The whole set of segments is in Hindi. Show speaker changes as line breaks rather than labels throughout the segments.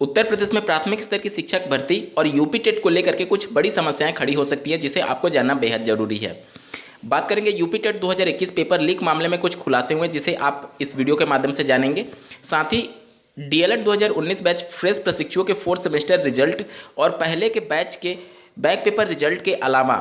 उत्तर प्रदेश में प्राथमिक स्तर की शिक्षक भर्ती और यूपी टेट को लेकर के कुछ बड़ी समस्याएं खड़ी हो सकती है, जिसे आपको जानना बेहद जरूरी है। बात करेंगे यूपी टेट 2021 पेपर लीक मामले में कुछ खुलासे हुए जिसे आप इस वीडियो के माध्यम से जानेंगे। साथ ही डीएलएड 2019 बैच फ्रेश प्रशिक्षुओं के 4th सेमेस्टर रिजल्ट और पहले के बैच के बैक पेपर रिजल्ट के अलावा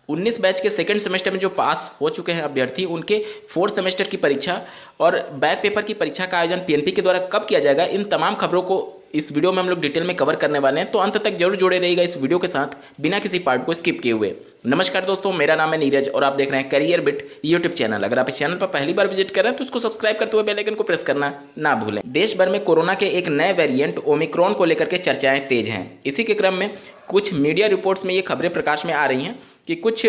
19 बैच के सेकंड सेमेस्टर में जो पास हो चुके हैं अभ्यर्थी, उनके 4th सेमेस्टर की परीक्षा और बैक पेपर की परीक्षा का आयोजन पीएनपी के द्वारा कब किया जाएगा, इन तमाम खबरों को इस वीडियो में हम लोग डिटेल में कवर करने वाले हैं। तो अंत तक जरूर जुड़े रहिएगा इस वीडियो के साथ, बिना किसी पार्ट को स्किप किए हुए। नमस्कार दोस्तों, मेरा नाम है नीरज और आप देख रहे हैं करियर बिट यूट्यूब चैनल। अगर आप इस चैनल पर पहली बार विजिट कर रहे हैं तो उसको सब्सक्राइब करते हुए बेल आइकन को प्रेस करना ना भूलें। देश भर में कोरोना के एक नए वेरिएंट ओमिक्रॉन को लेकर के चर्चाएं तेज हैं। इसी के क्रम में कुछ मीडिया रिपोर्ट्स में ये खबरें प्रकाश में आ रही हैं कि कुछ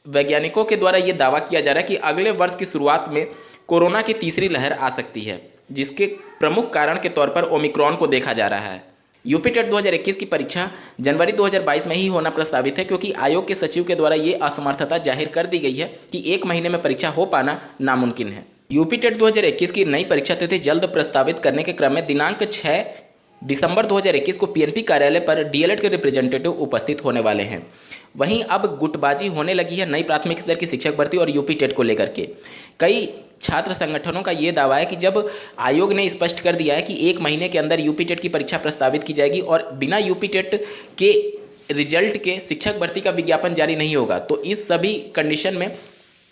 वैज्ञानिकों के द्वारा ये दावा किया जा रहा है कि अगले वर्ष की शुरुआत में कोरोना की तीसरी लहर आ सकती है, जिसके प्रमुख कारण के तौर पर ओमिक्रॉन को देखा जा रहा है। यूपी टेट 2021 की परीक्षा जनवरी 2022 में ही होना प्रस्तावित है, क्योंकि आयोग के सचिव के द्वारा ये असमर्थता जाहिर कर दी गई है कि 1 महीने में परीक्षा हो पाना नामुमकिन है। यूपी टेट 2021 की नई परीक्षा तिथि जल्द प्रस्तावित करने के क्रम में दिनांक 6 दिसंबर 2021 को पीएनपी कार्यालय पर डीएलएड के रिप्रेजेंटेटिव उपस्थित होने वाले हैं। वहीं अब गुटबाजी होने लगी है नई प्राथमिक स्तर की शिक्षक भर्ती और यूपी टेट को लेकर के। कई छात्र संगठनों का ये दावा है कि जब आयोग ने स्पष्ट कर दिया है कि 1 महीने के अंदर यूपी टेट की परीक्षा प्रस्तावित की जाएगी और बिना यूपी टेट के रिजल्ट के शिक्षक भर्ती का विज्ञापन जारी नहीं होगा, तो इस सभी कंडीशन में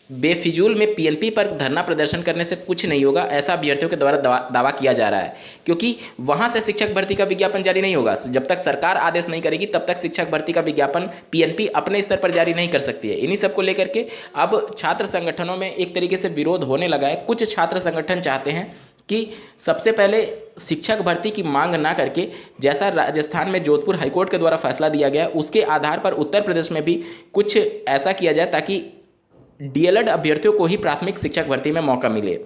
बेफिजूल में पीएनपी पर धरना प्रदर्शन करने से कुछ नहीं होगा, ऐसा अभ्यर्थियों के द्वारा दावा किया जा रहा है। क्योंकि वहां से शिक्षक भर्ती का विज्ञापन जारी नहीं होगा, जब तक सरकार आदेश नहीं करेगी तब तक शिक्षक भर्ती का विज्ञापन पीएनपी अपने स्तर पर जारी नहीं कर सकती है। इन्हीं सब को लेकर के अब छात्र संगठनों में एक तरीके से विरोध होने लगा है। कुछ छात्र संगठन चाहते हैं कि सबसे पहले शिक्षक भर्ती की मांग ना करके, जैसा राजस्थान में जोधपुर हाईकोर्ट के द्वारा फैसला दिया गया, उसके आधार पर उत्तर प्रदेश में भी कुछ ऐसा किया जाए ताकि डीएलएड अभ्यर्थियों को ही प्राथमिक शिक्षक भर्ती में मौका मिले।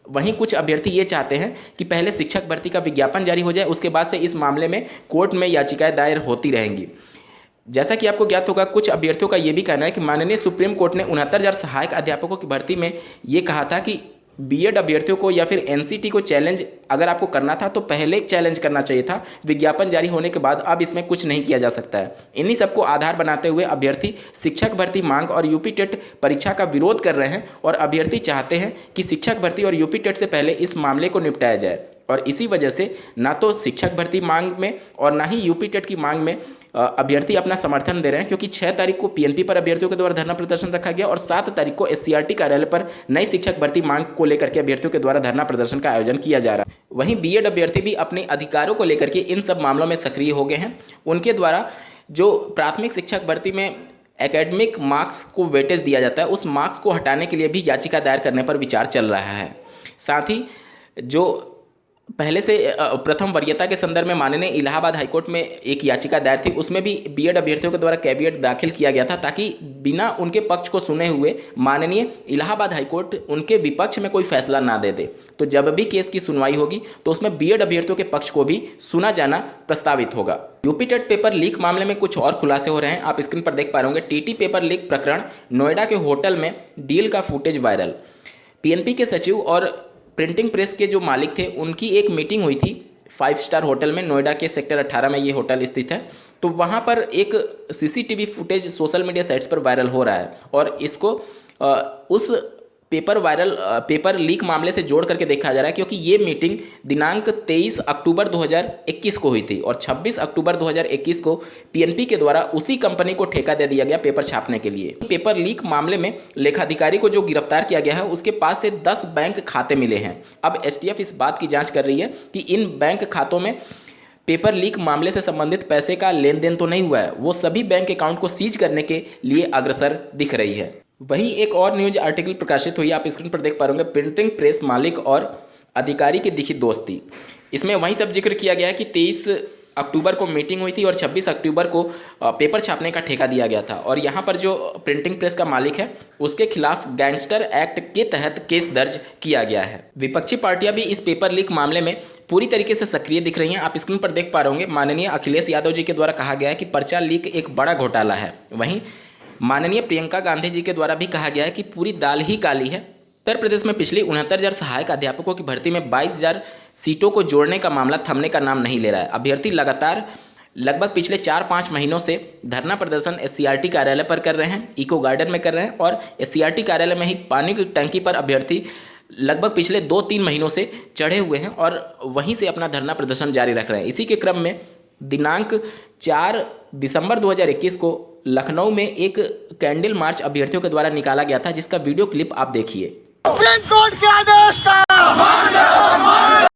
वहीं कुछ अभ्यर्थी ये चाहते हैं कि पहले शिक्षक भर्ती का विज्ञापन जारी हो जाए, उसके बाद से इस मामले में कोर्ट में याचिकाएं दायर होती रहेंगी। जैसा कि आपको ज्ञात होगा, कुछ अभ्यर्थियों का ये भी कहना है कि माननीय सुप्रीम कोर्ट ने 69,000 सहायक अध्यापकों की भर्ती में ये कहा था कि बीएड अभ्यर्थियों को या फिर एनसीटी को चैलेंज अगर आपको करना था तो पहले चैलेंज करना चाहिए था, विज्ञापन जारी होने के बाद अब इसमें कुछ नहीं किया जा सकता है। इन्हीं सबको आधार बनाते हुए अभ्यर्थी शिक्षक भर्ती मांग और यूपी टेट परीक्षा का विरोध कर रहे हैं और अभ्यर्थी चाहते हैं कि शिक्षक भर्ती और यूपी टेट से पहले इस मामले को निपटाया जाए। और इसी वजह से ना तो शिक्षक भर्ती मांग में और ना ही यूपी टेट की मांग में अभ्यर्थी अपना समर्थन दे रहे हैं, क्योंकि 6 तारीख को पीएनपी पर अभ्यर्थियों के द्वारा धरना प्रदर्शन रखा गया और 7 तारीख को एससीईआरटी कार्यालय पर नई शिक्षक भर्ती मांग को लेकर के अभ्यर्थियों के द्वारा धरना प्रदर्शन का आयोजन किया जा रहा है। वहीं बीएड अभ्यर्थी भी अपने अधिकारों को लेकर के इन सब मामलों में सक्रिय हो गए हैं। उनके द्वारा जो प्राथमिक शिक्षक भर्ती में एकेडमिक मार्क्स को वेटेज दिया जाता है, उस मार्क्स को हटाने के लिए भी याचिका दायर करने पर विचार चल रहा है। साथ ही जो पहले से प्रथम वरीयता के संदर्भ में माननीय इलाहाबाद हाईकोर्ट में एक याचिका दायर थी, उसमें भी बीएड अभ्यर्थियों के द्वारा कैविएट दाखिल किया गया था ताकि बिना उनके पक्ष को सुने हुए माननीय इलाहाबाद हाईकोर्ट उनके विपक्ष में कोई फैसला ना दे दे। तो जब भी केस की सुनवाई होगी तो उसमें बीएड अभ्यर्थियों के पक्ष को भी सुना जाना प्रस्तावित होगा। यूपी टेट पेपर लीक मामले में कुछ और खुलासे हो रहे हैं, आप स्क्रीन पर देख पा रहे होंगे। टीटी पेपर लीक प्रकरण, नोएडा के होटल में डील का फुटेज वायरल। पीएनपी के सचिव और प्रिंटिंग प्रेस के जो मालिक थे उनकी एक मीटिंग हुई थी 5 स्टार होटल में, नोएडा के सेक्टर 18 में ये होटल स्थित है। तो वहाँ पर एक CCTV footage social media sites पर वायरल हो रहा है और इसको उस पेपर लीक मामले से जोड़ करके देखा जा रहा है, क्योंकि ये मीटिंग दिनांक 23 अक्टूबर 2021 को हुई थी और 26 अक्टूबर 2021 को पीएनपी के द्वारा उसी कंपनी को ठेका दे दिया गया पेपर छापने के लिए। पेपर लीक मामले में लेखाधिकारी को जो गिरफ्तार किया गया है उसके पास से 10 बैंक खाते मिले हैं। अब एसटीएफ इस बात की जाँच कर रही है कि इन बैंक खातों में पेपर लीक मामले से संबंधित पैसे का लेन देन तो नहीं हुआ है। वो सभी बैंक अकाउंट को सीज करने के लिए अग्रसर दिख रही है। वहीं एक और न्यूज आर्टिकल प्रकाशित हुई, आप स्क्रीन पर देख पा रहे होंगे। प्रिंटिंग प्रेस मालिक और अधिकारी की दिखी दोस्ती। इसमें वहीं सब जिक्र किया गया है कि 23 अक्टूबर को मीटिंग हुई थी और 26 अक्टूबर को पेपर छापने का ठेका दिया गया था और यहाँ पर जो प्रिंटिंग प्रेस का मालिक है उसके खिलाफ गैंगस्टर एक्ट के तहत केस दर्ज किया गया है। विपक्षी पार्टियां भी इस पेपर लीक मामले में पूरी तरीके से सक्रिय दिख रही हैं। आप स्क्रीन पर देख पा रहे होंगे। माननीय अखिलेश यादव जी के द्वारा कहा गया है कि पर्चा लीक एक बड़ा घोटाला है। वहीं माननीय प्रियंका गांधी जी के द्वारा भी कहा गया है कि पूरी दाल ही काली है, उत्तर प्रदेश में पिछली 69,000 सहायक अध्यापकों की भर्ती में 22,000 सीटों को जोड़ने का मामला थमने का नाम नहीं ले रहा है। अभ्यर्थी लगातार लगभग पिछले 4-5 महीनों से धरना प्रदर्शन एससीईआरटी कार्यालय पर कर रहे हैं, इको गार्डन में कर रहे हैं और एससीईआरटी कार्यालय में ही पानी की टंकी पर अभ्यर्थी लगभग पिछले 2-3 महीनों से चढ़े हुए हैं और वहीं से अपना धरना प्रदर्शन जारी रख रहे हैं। इसी के क्रम में दिनांक 4 दिसंबर 2021 को लखनऊ में एक कैंडल मार्च अभ्यर्थियों के द्वारा निकाला गया था, जिसका वीडियो क्लिप आप देखिए।
सुप्रीम कोर्ट के आदेश का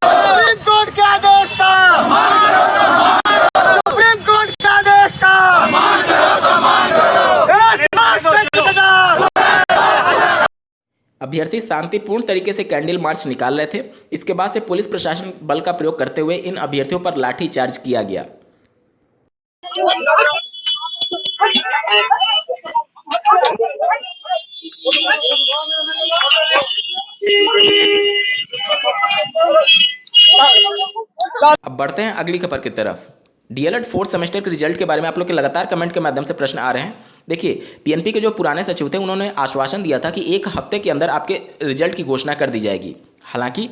सुप्रीम कोर्ट के आदेश का सुप्रीम कोर्ट के आदेश का 1,37,000
अभ्यर्थी शांतिपूर्ण तरीके से कैंडल मार्च निकाल रहे थे। इसके बाद से पुलिस प्रशासन बल का प्रयोग करते हुए इन अभ्यर्थियों पर लाठी चार्ज किया गया। अब बढ़ते हैं अगली खबर की तरफ। डीएलएड 4th सेमेस्टर के रिजल्ट के बारे में आप लोग के लगातार कमेंट के माध्यम से प्रश्न आ रहे हैं। देखिए, पीएनपी के जो पुराने सचिव थे उन्होंने आश्वासन दिया था कि 1 हफ्ते के अंदर आपके रिजल्ट की घोषणा कर दी जाएगी। हालांकि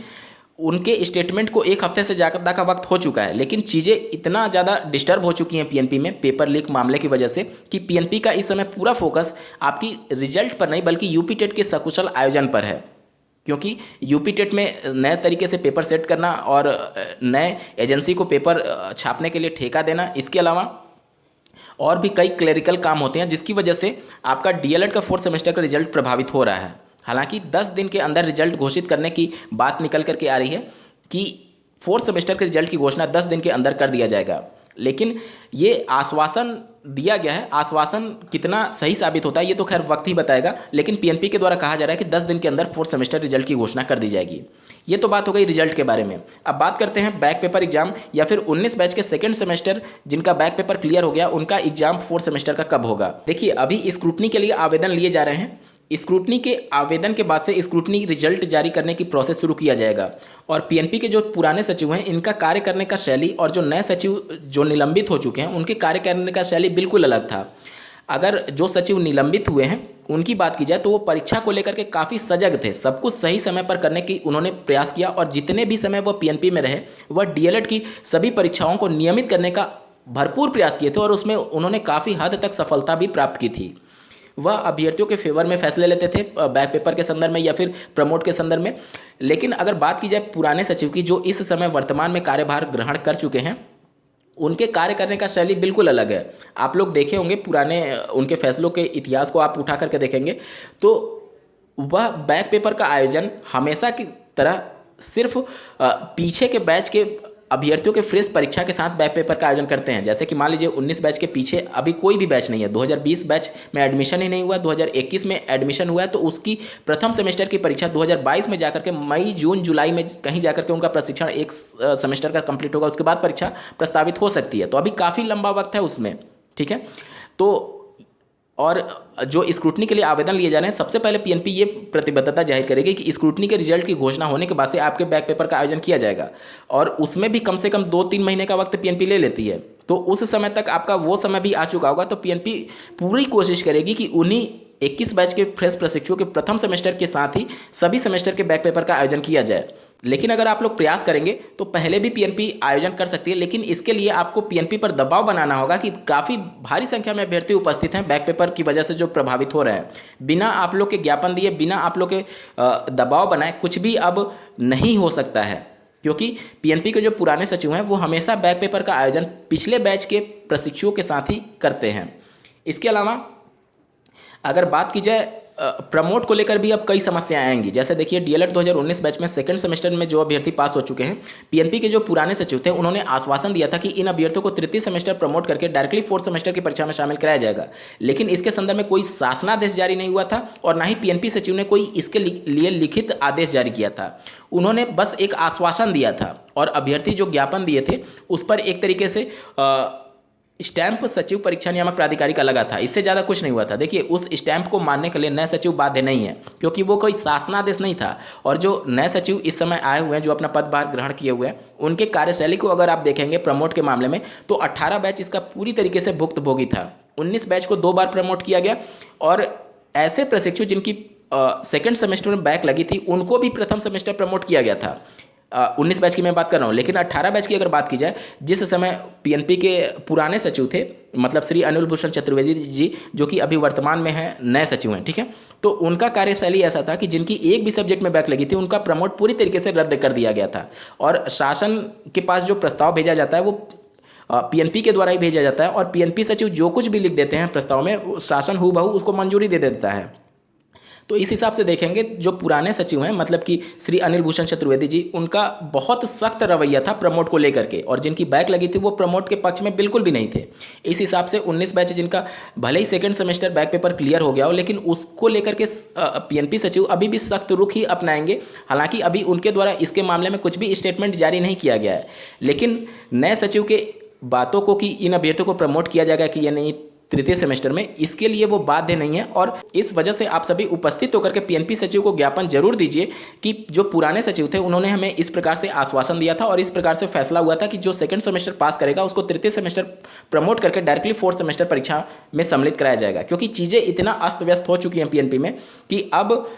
उनके स्टेटमेंट को 1 हफ्ते से ज़्यादा का वक्त हो चुका है, लेकिन चीज़ें इतना ज़्यादा डिस्टर्ब हो चुकी हैं पीएनपी में पेपर लीक मामले की वजह से कि पीएनपी का इस समय पूरा फोकस आपकी रिजल्ट पर नहीं बल्कि यूपी टेट के सकुशल आयोजन पर है। क्योंकि यूपी टेट में नए तरीके से पेपर सेट करना और नए एजेंसी को पेपर छापने के लिए ठेका देना, इसके अलावा और भी कई क्लरिकल काम होते हैं, जिसकी वजह से आपका डीएलएड का 4th सेमेस्टर का रिजल्ट प्रभावित हो रहा है। हालांकि 10 दिन के अंदर रिजल्ट घोषित करने की बात निकल करके आ रही है कि 4th सेमेस्टर के रिजल्ट की घोषणा 10 दिन के अंदर कर दिया जाएगा, लेकिन ये आश्वासन दिया गया है। आश्वासन कितना सही साबित होता है ये तो खैर वक्त ही बताएगा, लेकिन पीएनपी के द्वारा कहा जा रहा है कि 10 दिन के अंदर 4th सेमेस्टर रिजल्ट की घोषणा कर दी जाएगी। ये तो बात हो गई रिजल्ट के बारे में। अब बात करते हैं बैक पेपर एग्जाम या फिर 19 बैच के 2nd सेमेस्टर जिनका बैक पेपर क्लियर हो गया, उनका एग्जाम 4th सेमेस्टर का कब होगा। देखिए, अभी स्क्रूटनी के लिए आवेदन लिए जा रहे हैं। स्क्रूटनी के आवेदन के बाद से स्क्रूटनी रिजल्ट जारी करने की प्रोसेस शुरू किया जाएगा और पीएनपी के जो पुराने सचिव हैं इनका कार्य करने का शैली और जो नए सचिव जो निलंबित हो चुके हैं उनके कार्य करने का शैली बिल्कुल अलग था। अगर जो सचिव निलंबित हुए हैं उनकी बात की जाए तो वो परीक्षा को लेकर के काफ़ी सजग थे, सब कुछ सही समय पर करने की उन्होंने प्रयास किया और जितने भी समय वह पीएनपी में रहे वह डीएलएड की सभी परीक्षाओं को नियमित करने का भरपूर प्रयास किए थे और उसमें उन्होंने काफ़ी हद तक सफलता भी प्राप्त की थी। वह अभ्यर्थियों के फेवर में फैसले लेते थे बैक पेपर के संदर्भ में या फिर प्रमोट के संदर्भ में। लेकिन अगर बात की जाए पुराने सचिव की जो इस समय वर्तमान में कार्यभार ग्रहण कर चुके हैं, उनके कार्य करने का शैली बिल्कुल अलग है। आप लोग देखे होंगे पुराने उनके फैसलों के इतिहास को आप उठा करके देखेंगे तो वह बैक पेपर का आयोजन हमेशा की तरह सिर्फ पीछे के बैच के अभ्यर्थियों के फ्रेश परीक्षा के साथ बैक पेपर का आयोजन करते हैं। जैसे कि मान लीजिए 19 बैच के पीछे अभी कोई भी बैच नहीं है, 2020 बैच में एडमिशन ही नहीं हुआ, 2021 में एडमिशन हुआ है तो उसकी प्रथम सेमेस्टर की परीक्षा 2022 में जाकर के मई जून जुलाई में कहीं जाकर के उनका प्रशिक्षण 1 सेमेस्टर का कंप्लीट होगा, उसके बाद परीक्षा प्रस्तावित हो सकती है। तो अभी काफ़ी लंबा वक्त है उसमें, ठीक है। तो और जो स्क्रूटनी के लिए आवेदन लिए जा रहे हैं, सबसे पहले पीएनपी ये प्रतिबद्धता जाहिर करेगी कि स्क्रूटनी के रिजल्ट की घोषणा होने के बाद से आपके बैक पेपर का आयोजन किया जाएगा और उसमें भी कम से कम 2-3 महीने का वक्त पीएनपी ले लेती है। तो उस समय तक आपका वो समय भी आ चुका होगा, तो पीएनपी पूरी कोशिश करेगी कि उन्हीं 21 बैच के फ्रेश प्रशिक्षुओं के प्रथम सेमेस्टर के साथ ही सभी सेमेस्टर के बैक पेपर का आयोजन किया जाए। लेकिन अगर आप लोग प्रयास करेंगे तो पहले भी पीएनपी आयोजन कर सकती है, लेकिन इसके लिए आपको पीएनपी पर दबाव बनाना होगा कि काफ़ी भारी संख्या में अभ्यर्थी उपस्थित हैं बैक पेपर की वजह से जो प्रभावित हो रहे हैं। बिना आप लोग के ज्ञापन दिए, बिना आप लोग के दबाव बनाए कुछ भी अब नहीं हो सकता है, क्योंकि पीएनपी के जो पुराने सचिव हैं वो हमेशा बैक पेपर का आयोजन पिछले बैच के प्रशिक्षुओं के साथ ही करते हैं। इसके अलावा अगर बात की जाए प्रमोट को लेकर भी अब कई समस्याएं आएंगी। जैसे देखिए, डीएलएड 2019 बैच में 2nd सेमेस्टर में जो अभ्यर्थी पास हो चुके हैं, पीएनपी के जो पुराने सचिव थे उन्होंने आश्वासन दिया था कि इन अभ्यर्थियों को 3य सेमेस्टर प्रमोट करके डायरेक्टली 4th सेमेस्टर की परीक्षा में शामिल कराया जाएगा। लेकिन इसके संदर्भ में कोई शासनादेश जारी नहीं हुआ था और ना ही पीएनपी सचिव ने कोई इसके लिए लिखित आदेश जारी किया था। उन्होंने बस एक आश्वासन दिया था और अभ्यर्थी जो ज्ञापन दिए थे उस पर एक तरीके से स्टैंप सचिव परीक्षा नियामक प्राधिकारी का लगा था, इससे ज़्यादा कुछ नहीं हुआ था। देखिए, उस स्टैंप को मानने के लिए नए सचिव बाध्य नहीं है, क्योंकि वो कोई शासनादेश नहीं था। और जो नए सचिव इस समय आए हुए हैं, जो अपना पदभार ग्रहण किए हुए हैं, उनके कार्यशैली को अगर आप देखेंगे प्रमोट के मामले में तो 18 बैच इसका पूरी तरीके से भुक्तभोगी था। 19 बैच को 2 बार प्रमोट किया गया और ऐसे प्रशिक्षु जिनकी सेकंड सेमेस्टर में बैक लगी थी उनको भी प्रथम सेमेस्टर प्रमोट किया गया था। 19 बैच की मैं बात कर रहा हूँ, लेकिन 18 बैच की अगर बात की जाए, जिस समय पीएनपी के पुराने सचिव थे, मतलब श्री अनिल भूषण चतुर्वेदी जी, जो कि अभी वर्तमान में हैं नए सचिव हैं, ठीक है, तो उनका कार्यशैली ऐसा था कि जिनकी एक भी सब्जेक्ट में बैक लगी थी उनका प्रमोट पूरी तरीके से रद्द कर दिया गया था। और शासन के पास जो प्रस्ताव भेजा जाता है वो पीएनपी के द्वारा ही भेजा जाता है, और पीएनपी सचिव जो कुछ भी लिख देते हैं प्रस्ताव में, शासन हूबहू उसको मंजूरी दे देता है। तो इस हिसाब से देखेंगे जो पुराने सचिव हैं, मतलब कि श्री अनिल भूषण चतुर्वेदी जी, उनका बहुत सख्त रवैया था प्रमोट को लेकर के, और जिनकी बैक लगी थी वो प्रमोट के पक्ष में बिल्कुल भी नहीं थे। इस हिसाब से 19 बैच जिनका भले ही second semester back paper clear हो गया हो, लेकिन उसको लेकर के पीएनपी सचिव अभी भी सख्त रुख ही अपनाएंगे। हालांकि अभी उनके द्वारा इसके मामले में कुछ भी स्टेटमेंट जारी नहीं किया गया है, लेकिन नए सचिव के बातों को कि इन अभ्यर्थियों को प्रमोट किया जाएगा कि या नहीं तृतीय सेमेस्टर में, इसके लिए वो बाध्य नहीं है। और इस वजह से आप सभी उपस्थित होकर के पीएनपी सचिव को ज्ञापन जरूर दीजिए कि जो पुराने सचिव थे उन्होंने हमें इस प्रकार से आश्वासन दिया था और इस प्रकार से फैसला हुआ था कि जो सेकंड सेमेस्टर पास करेगा उसको तृतीय सेमेस्टर प्रमोट करके डायरेक्टली फोर्थ सेमेस्टर परीक्षा में सम्मिलित कराया जाएगा। क्योंकि चीज़ें इतना अस्त व्यस्त हो चुकी हैं पीएनपी में कि अब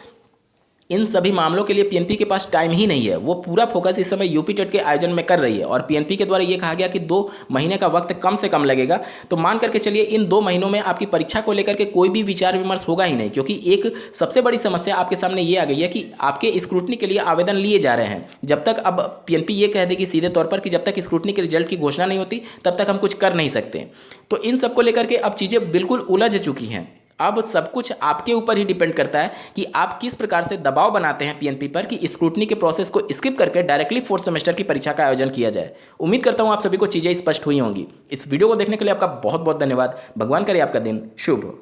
इन सभी मामलों के लिए पीएनपी के पास टाइम ही नहीं है। वो पूरा फोकस इस समय यूपी टेट के आयोजन में कर रही है, और पीएनपी के द्वारा ये कहा गया कि 2 महीने का वक्त कम से कम लगेगा। तो मान करके चलिए इन 2 महीनों में आपकी परीक्षा को लेकर के कोई भी विचार विमर्श होगा ही नहीं, क्योंकि एक सबसे बड़ी समस्या आपके सामने ये आ गई है कि आपके स्क्रूटनी के लिए आवेदन लिए जा रहे हैं। जब तक अब पीएनपी ये कह देगी सीधे तौर पर कि जब तक स्क्रूटनी के रिजल्ट की घोषणा नहीं होती तब तक हम कुछ कर नहीं सकते। तो इन सबको लेकर के अब चीज़ें बिल्कुल उलझ चुकी हैं। अब सब कुछ आपके ऊपर ही डिपेंड करता है कि आप किस प्रकार से दबाव बनाते हैं पीएनपी पर कि स्क्रूटनी के प्रोसेस को स्किप करके डायरेक्टली फोर्थ सेमेस्टर की परीक्षा का आयोजन किया जाए। उम्मीद करता हूं आप सभी को चीज़ें स्पष्ट हुई होंगी। इस वीडियो को देखने के लिए आपका बहुत बहुत धन्यवाद। भगवान करे आपका दिन शुभ हो।